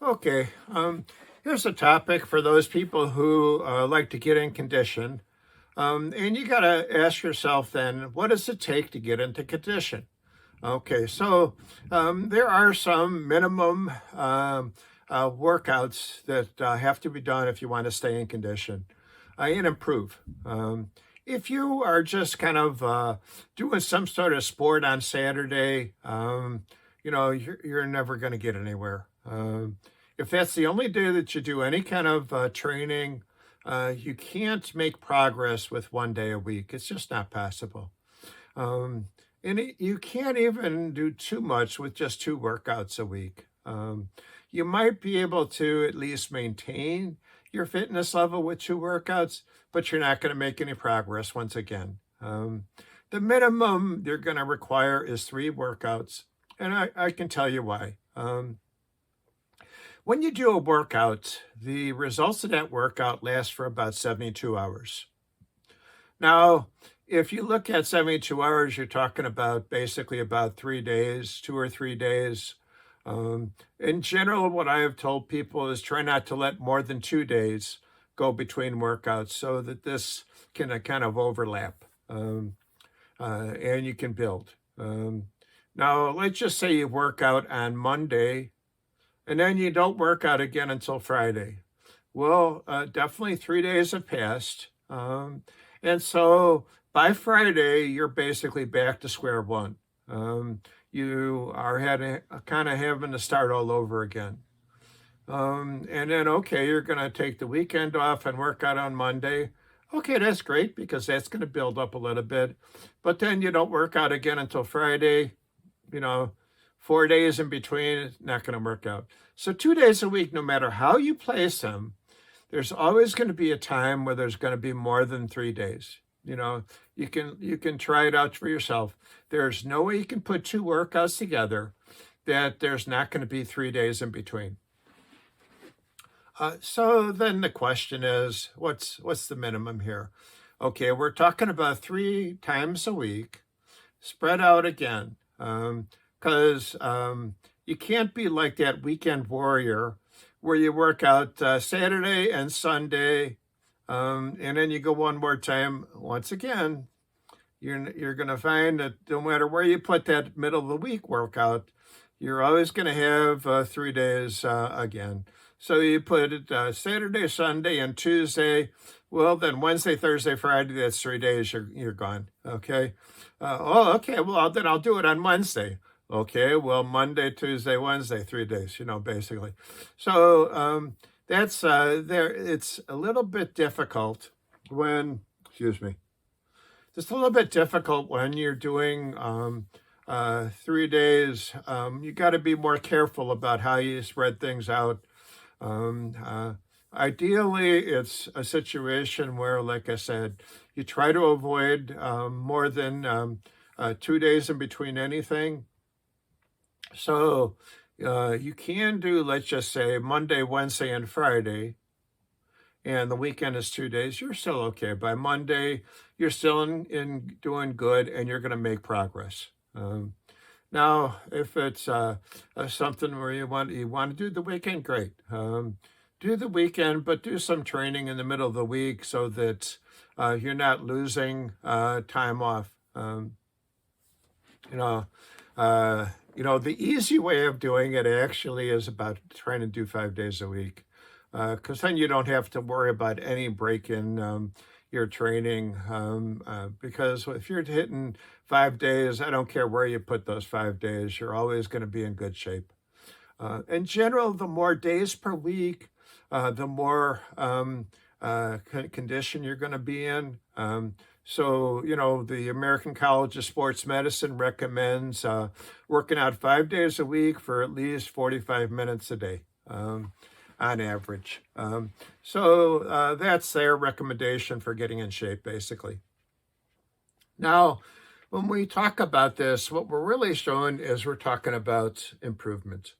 Okay, here's a topic for those people who like to get in condition. And you got to ask yourself then, what does it take to get into condition? Okay, so there are some minimum workouts that have to be done if you want to stay in condition and improve. If you are just kind of doing some sort of sport on Saturday, you're never going to get anywhere. If that's the only day that you do any kind of training, you can't make progress with one day a week. It's just not possible. Um, you can't even do too much with just two workouts a week. You might be able to at least maintain your fitness level with two workouts, but you're not going to make any progress once again. The minimum you're going to require is three workouts, and I can tell you why. When you do a workout, the results of that workout last for about 72 hours. Now, if you look at 72 hours, you're talking about basically about 3 days, 2 or 3 days. In general, what I have told people is try not to let more than 2 days go between workouts so that this can kind of overlap and you can build. Now, let's just say you work out on Monday and then you don't work out again until Friday. Well, definitely 3 days have passed. And so by Friday, you're basically back to square one. You are kind of having to start all over again. And then, okay, you're going to take the weekend off and work out on Monday. Okay, that's great because that's going to build up a little bit. But then you don't work out again until Friday. 4 days in between, it's not going to work out. So 2 days a week, no matter how you place them, there's always going to be a time where there's going to be more than 3 days. You can try it out for yourself. There's no way you can put two workouts together that there's not going to be 3 days in between. So then the question is, what's the minimum here? Okay, we're talking about 3 times a week, spread out again, because you can't be like that weekend warrior where you work out Saturday and Sunday, and then you go one more time. Once again, you're going to find that no matter where you put that middle of the week workout, you're always going to have 3 days again. So you put it Saturday, Sunday, and Tuesday. Well, then Wednesday, Thursday, Friday, that's 3 days, you're gone. Okay. Okay. Well, then I'll do it on Wednesday. Okay. Well, Monday, Tuesday, Wednesday, 3 days, basically. So that's there. It's a little bit difficult when, excuse me, it's a little bit difficult when you're doing 3 days. You got to be more careful about how you spread things out. Ideally, it's a situation where, like I said, you try to avoid more than 2 days in between anything. So you can do, let's just say, Monday, Wednesday, and Friday, and the weekend is 2 days. You're still okay. By Monday, you're still in doing good, and you're going to make progress. Now, if it's something where you want to do the weekend, great. Do the weekend, but do some training in the middle of the week so that you're not losing time off. The easy way of doing it actually is about trying to do 5 days a week, because then you don't have to worry about any break in your training, because if you're hitting 5 days, I don't care where you put those 5 days, you're always going to be in good shape. In general, the more days per week, the more condition you're going to be in. So, the American College of Sports Medicine recommends working out 5 days a week for at least 45 minutes a day. On average. So that's their recommendation for getting in shape, basically. Now, when we talk about this, what we're really showing is we're talking about improvement.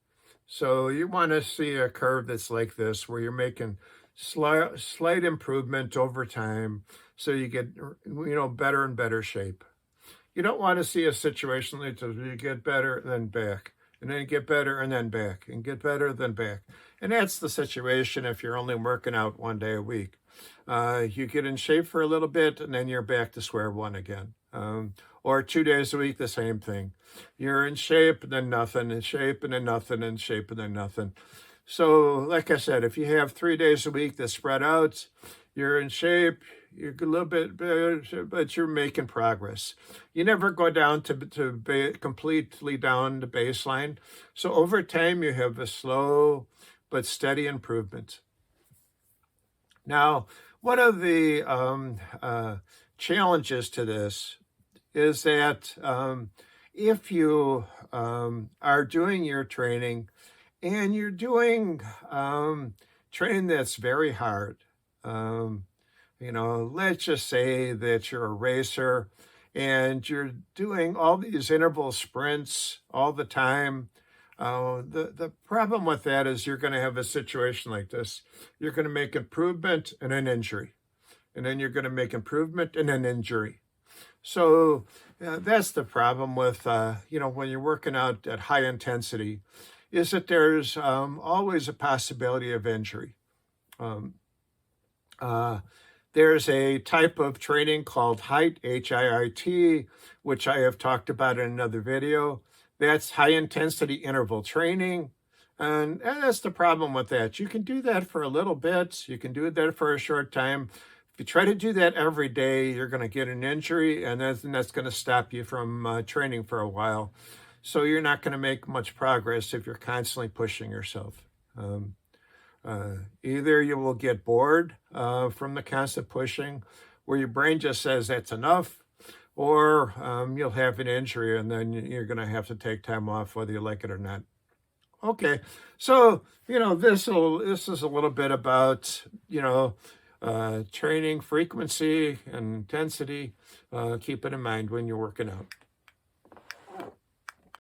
So you want to see a curve that's like this, where you're making slight improvement over time, so you get, better and better shape. You don't want to see a situation like this where you get better and then back, and then get better and then back, and get better then back. And that's the situation if you're only working out 1 day a week. You get in shape for a little bit and then you're back to square one again. Or 2 days a week, the same thing. You're in shape and then nothing, in shape and then nothing, in shape and then nothing. So like I said, if you have 3 days a week that spread out, you're in shape, you're a little bit better, but you're making progress. You never go down to completely down to baseline. So over time, you have a slow but steady improvement. Now, one of the challenges to this is that if you are doing your training and you're doing training that's very hard, let's just say that you're a racer and you're doing all these interval sprints all the time. The problem with that is you're going to have a situation like this. You're going to make improvement and an injury. And then you're going to make improvement and an injury. So that's the problem with, when you're working out at high intensity, is that there's always a possibility of injury. There's a type of training called HIIT, H-I-I-T, which I have talked about in another video. That's high intensity interval training. And that's the problem with that. You can do that for a little bit. You can do that for a short time. If you try to do that every day, you're going to get an injury, and that's going to stop you from training for a while. So you're not going to make much progress if you're constantly pushing yourself. Either you will get bored from the constant pushing, where your brain just says that's enough, or you'll have an injury and then you're going to have to take time off whether you like it or not. Okay, so, this is a little bit about, training frequency and intensity. Keep it in mind when you're working out.